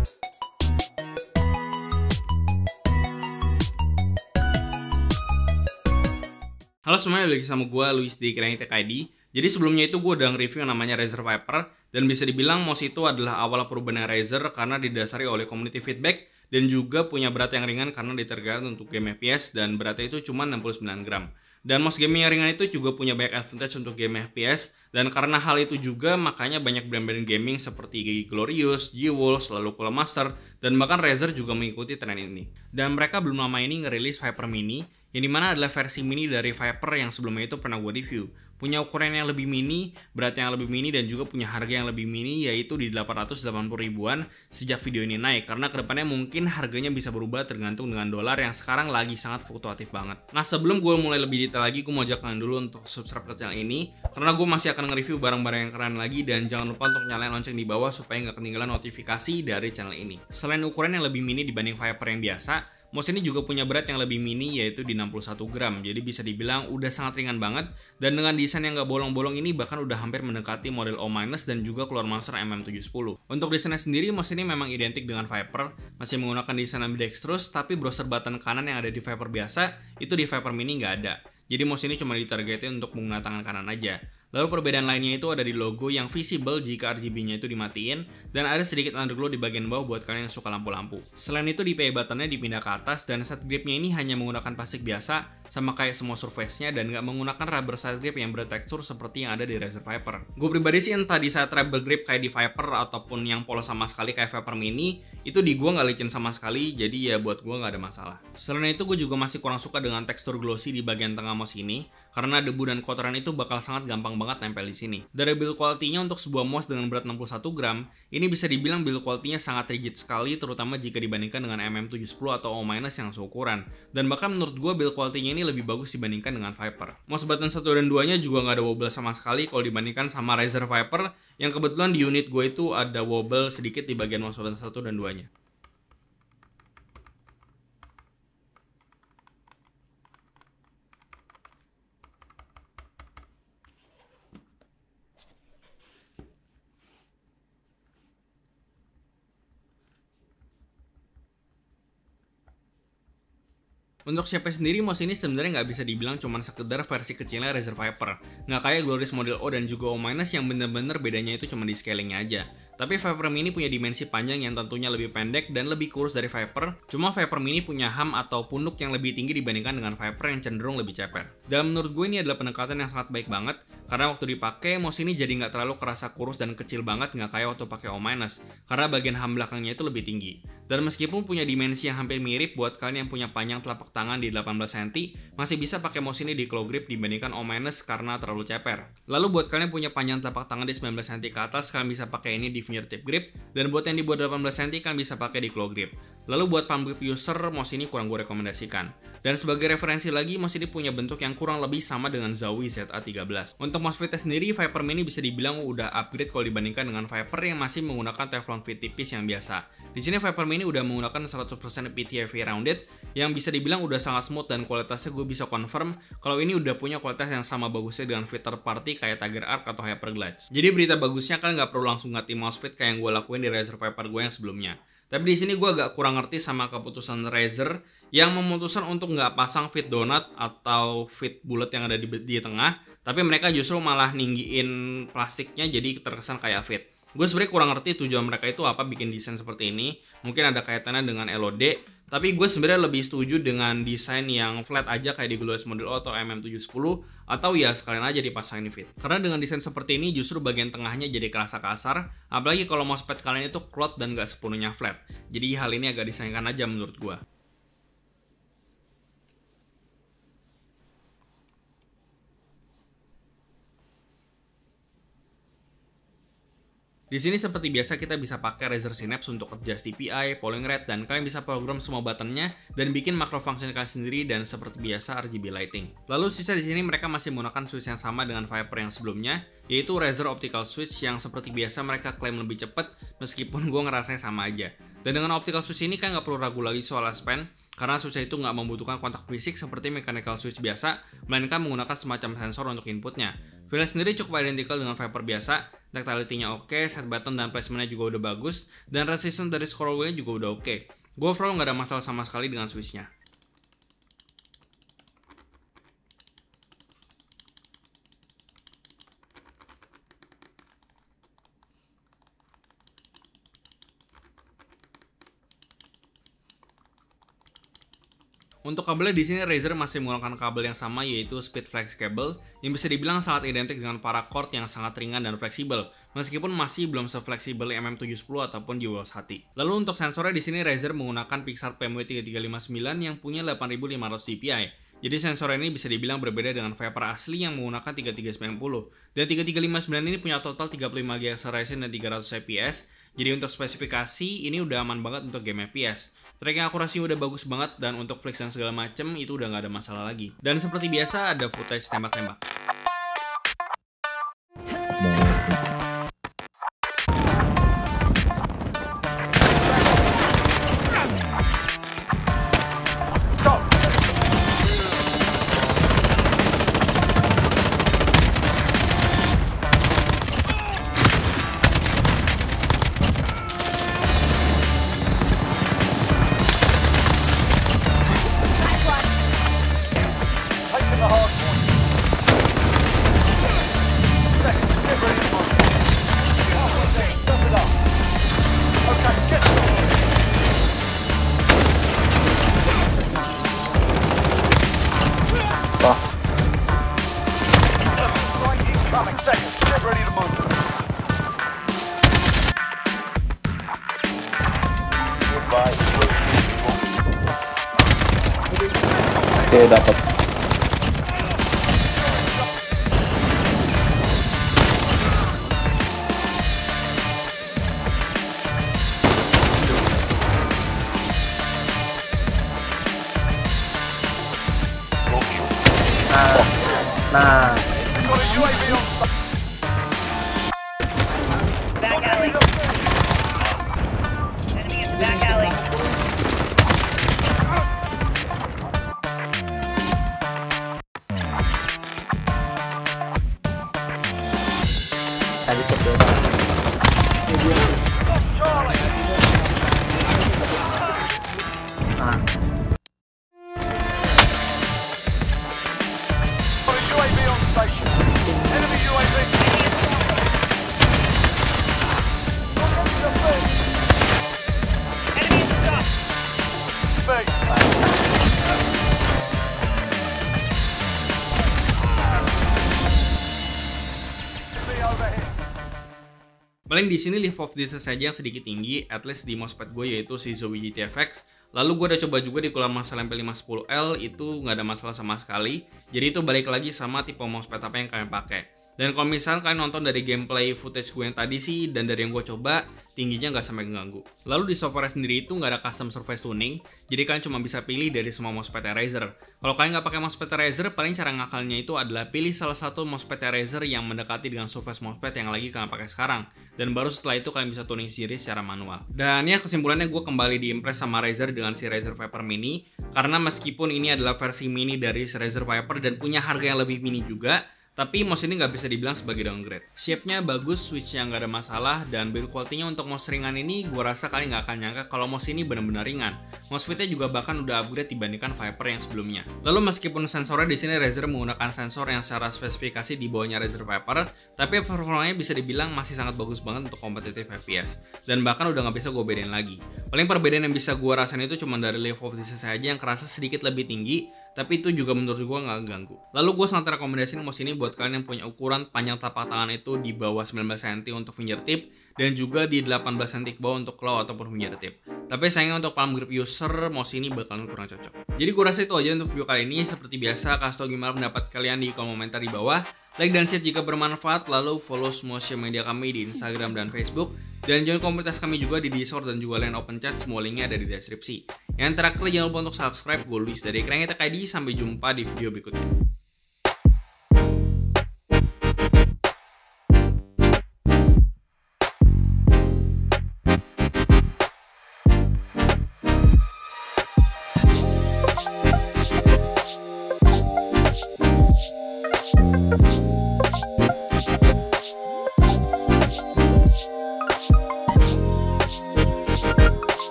Halo semuanya, lagi sama gue Luis di Kirani Tech ID. Jadi sebelumnya itu gue udah nge-review yang namanya Razer Viper, dan bisa dibilang mouse itu adalah awal perubahan Razer karena didasari oleh community feedback dan juga punya berat yang ringan karena ditargetkan untuk game FPS dan beratnya itu cuma 69 gram. Dan mouse gaming yang ringan itu juga punya banyak advantage untuk game FPS, dan karena hal itu juga makanya banyak brand-brand gaming seperti Glorious, G-Wolf, lalu Cooler Master, dan bahkan Razer juga mengikuti tren ini. Dan mereka belum lama ini ngerilis Viper Mini, yang dimana adalah versi mini dari Viper yang sebelumnya itu pernah gue review. Punya ukuran yang lebih mini, berat yang lebih mini, dan juga punya harga yang lebih mini, yaitu di 880 ribuan sejak video ini naik. Karena kedepannya mungkin harganya bisa berubah tergantung dengan dolar yang sekarang lagi sangat fluktuatif banget. Nah, sebelum gue mulai lebih detail lagi, gue mau ajak kalian dulu untuk subscribe ke channel ini, karena gue masih akan nge-review barang-barang yang keren lagi, dan jangan lupa untuk nyalain lonceng di bawah supaya nggak ketinggalan notifikasi dari channel ini. Selain ukuran yang lebih mini dibanding Viper yang biasa, mouse ini juga punya berat yang lebih mini, yaitu di 61 gram. Jadi bisa dibilang udah sangat ringan banget. Dan dengan desain yang gak bolong-bolong ini bahkan udah hampir mendekati model O- dan juga Cooler Master MM710. Untuk desainnya sendiri, mouse ini memang identik dengan Viper, masih menggunakan desain ambidextrous, tapi browser button kanan yang ada di Viper biasa, itu di Viper Mini nggak ada. Jadi mouse ini cuma ditargetin untuk menggunakan tangan kanan aja. Lalu perbedaan lainnya itu ada di logo yang visible jika RGB-nya itu dimatiin, dan ada sedikit underglow di bagian bawah buat kalian yang suka lampu-lampu. Selain itu di PA buttonnya dipindah ke atas, dan set gripnya ini hanya menggunakan plastik biasa, sama kayak semua surface-nya, dan nggak menggunakan rubber side grip yang bertekstur seperti yang ada di Razer Viper. Gue pribadi sih entah di saat rubber grip kayak di Viper ataupun yang polos sama sekali kayak Viper Mini, itu di gue nggak licin sama sekali, jadi ya buat gue nggak ada masalah. Selain itu gue juga masih kurang suka dengan tekstur glossy di bagian tengah mouse ini, karena debu dan kotoran itu bakal sangat gampang banget nempel di sini. Dari build quality-nya untuk sebuah mouse dengan berat 61 gram, ini bisa dibilang build quality-nya sangat rigid sekali, terutama jika dibandingkan dengan MM710 atau O- yang seukuran. Dan bahkan menurut gue build quality-nya ini lebih bagus dibandingkan dengan Viper. Mouse button 1 dan 2-nya juga nggak ada wobble sama sekali kalau dibandingkan sama Razer Viper, yang kebetulan di unit gue itu ada wobble sedikit di bagian mouse button 1 dan 2-nya. Untuk shape sendiri, mouse ini sebenarnya nggak bisa dibilang cuma sekedar versi kecilnya Razer Viper. Nggak kayak Glorious model O dan juga O- yang bener-bener bedanya itu cuma di scalingnya aja. Tapi Viper Mini punya dimensi panjang yang tentunya lebih pendek dan lebih kurus dari Viper. Cuma Viper Mini punya ham atau punuk yang lebih tinggi dibandingkan dengan Viper yang cenderung lebih ceper. Dan menurut gue ini adalah pendekatan yang sangat baik banget, karena waktu dipakai mouse ini jadi nggak terlalu kerasa kurus dan kecil banget, nggak kayak waktu pakai O-, karena bagian ham belakangnya itu lebih tinggi. Dan meskipun punya dimensi yang hampir mirip, buat kalian yang punya panjang telapak tangan di 18 cm, masih bisa pakai mouse ini di claw grip dibandingkan O- karena terlalu ceper. Lalu buat kalian yang punya panjang telapak tangan di 19 cm ke atas, kalian bisa pakai ini di fingertip grip, dan buat yang di bawah 18 cm kalian bisa pakai di claw grip. Lalu buat palm grip user, mouse ini kurang gue rekomendasikan. Dan sebagai referensi lagi, mouse ini punya bentuk yang kurang lebih sama dengan Zowie ZA13. Untuk mouse fitnya sendiri, Viper Mini bisa dibilang udah upgrade kalau dibandingkan dengan Viper yang masih menggunakan Teflon fit tipis yang biasa. Di sini Viper Mini udah menggunakan 100% PTFE rounded, yang bisa dibilang udah sangat smooth, dan kualitasnya gue bisa confirm kalau ini udah punya kualitas yang sama bagusnya dengan fit third party kayak Tiger Arc atau Hyperglide. Jadi berita bagusnya kan nggak perlu langsung ganti mouse fit kayak yang gue lakuin di Razer Viper gue yang sebelumnya. Tapi di sini gue agak kurang ngerti sama keputusan Razer yang memutuskan untuk nggak pasang fit donut atau fit bullet yang ada di tengah, tapi mereka justru malah ninggiin plastiknya jadi terkesan kayak fit. Gue sebenarnya kurang ngerti tujuan mereka itu apa bikin desain seperti ini. Mungkin ada kaitannya dengan LOD, tapi gue sebenarnya lebih setuju dengan desain yang flat aja kayak di Glorious model O atau MM710, atau ya sekalian aja dipasangin fit. Karena dengan desain seperti ini justru bagian tengahnya jadi kerasa kasar, apalagi kalau mousepad kalian itu cloth dan gak sepenuhnya flat. Jadi hal ini agak disayangkan aja menurut gue. Di sini seperti biasa kita bisa pakai Razer Synapse untuk adjust DPI, polling rate, dan kalian bisa program semua buttonnya dan bikin makro function kalian sendiri, dan seperti biasa RGB lighting. Lalu sisa di sini mereka masih menggunakan switch yang sama dengan Viper yang sebelumnya, yaitu Razer Optical Switch yang seperti biasa mereka klaim lebih cepat, meskipun gue ngerasanya sama aja. Dan dengan optical switch ini kan nggak perlu ragu lagi soal S Pen, karena switch itu nggak membutuhkan kontak fisik seperti mechanical switch biasa, melainkan menggunakan semacam sensor untuk inputnya. Feel sendiri cukup identikal dengan Viper biasa, tactility-nya oke, set button dan placement-nya juga udah bagus, dan resistance dari scroll wheel-nya juga udah oke. Gue overall nggak ada masalah sama sekali dengan Switch-nya. Untuk kabelnya di sini Razer masih menggunakan kabel yang sama, yaitu Speedflex cable yang bisa dibilang sangat identik dengan paracord yang sangat ringan dan fleksibel, meskipun masih belum sefleksibel MM710 ataupun Jewels Hati. Lalu untuk sensornya di sini Razer menggunakan Pixar PMW3359 yang punya 8500 dpi. Jadi sensor ini bisa dibilang berbeda dengan Viper asli yang menggunakan 3390. Dan 3359 ini punya total 35 GB acceleration dan 300 fps. Jadi untuk spesifikasi ini udah aman banget untuk game FPS. Tracking akurasi udah bagus banget, dan untuk flex dan segala macem itu udah nggak ada masalah lagi. Dan seperti biasa ada footage tembak-tembak. Oke, dapat. Nah. Back alley. Enemy in the back alley. Tadi coba. Nah. UAV on station. Enemy UAV. Enemy in the top. Paling di sini level of distance saja yang sedikit tinggi, at least di mousepad gue yaitu si Zowie GTFX. Lalu gue udah coba juga di Cooler Marshall MP510L, itu nggak ada masalah sama sekali. Jadi itu balik lagi sama tipe mousepad apa yang kalian pakai. Dan kalau misalnya kalian nonton dari gameplay footage gue yang tadi sih, dan dari yang gue coba, tingginya nggak sampai ganggu. Lalu di software sendiri itu nggak ada custom surface tuning, jadi kalian cuma bisa pilih dari semua mousepad Razer. Kalau kalian nggak pakai mousepad Razer, paling cara ngakalnya itu adalah pilih salah satu mousepad Razer yang mendekati dengan surface mousepad yang lagi kalian pakai sekarang. Dan baru setelah itu kalian bisa tuning sendiri secara manual. Dan ya kesimpulannya gue kembali diimpress sama Razer dengan si Razer Viper Mini, karena meskipun ini adalah versi mini dari si Razer Viper dan punya harga yang lebih mini juga, tapi mouse ini nggak bisa dibilang sebagai downgrade. Shape-nya bagus, switch-nya nggak ada masalah, dan build quality-nya untuk mouse ringan ini gue rasa kalian nggak akan nyangka kalau mouse ini benar-benar ringan. Mouse fit-nya juga bahkan udah upgrade dibandingkan Viper yang sebelumnya. Lalu meskipun sensornya di sini Razer menggunakan sensor yang secara spesifikasi di bawahnya Razer Viper, tapi performanya bisa dibilang masih sangat bagus banget untuk kompetitif FPS. Dan bahkan udah nggak bisa gue bedain lagi. Paling perbedaan yang bisa gue rasain itu cuma dari level of distance saja yang kerasa sedikit lebih tinggi, tapi itu juga menurut gue nggak ganggu. Lalu gue sangat rekomendasiin mouse ini buat kalian yang punya ukuran panjang tapak tangan itu di bawah 19 cm untuk fingertip, dan juga di 18 cm ke bawah untuk claw ataupun fingertip. Tapi sayangnya untuk palm grip user, mouse ini bakalan kurang cocok. Jadi gue rasa itu aja untuk video kali ini. Seperti biasa, kasih tau gimana pendapat kalian di kolom komentar di bawah. Like dan share jika bermanfaat, lalu follow semua social media kami di Instagram dan Facebook. Dan join komunitas kami juga di Discord dan juga line open chat, semua linknya ada di deskripsi. Yang terakhir jangan lupa untuk subscribe. Gue Luis dari Kerangnya TKD, sampai jumpa di video berikutnya.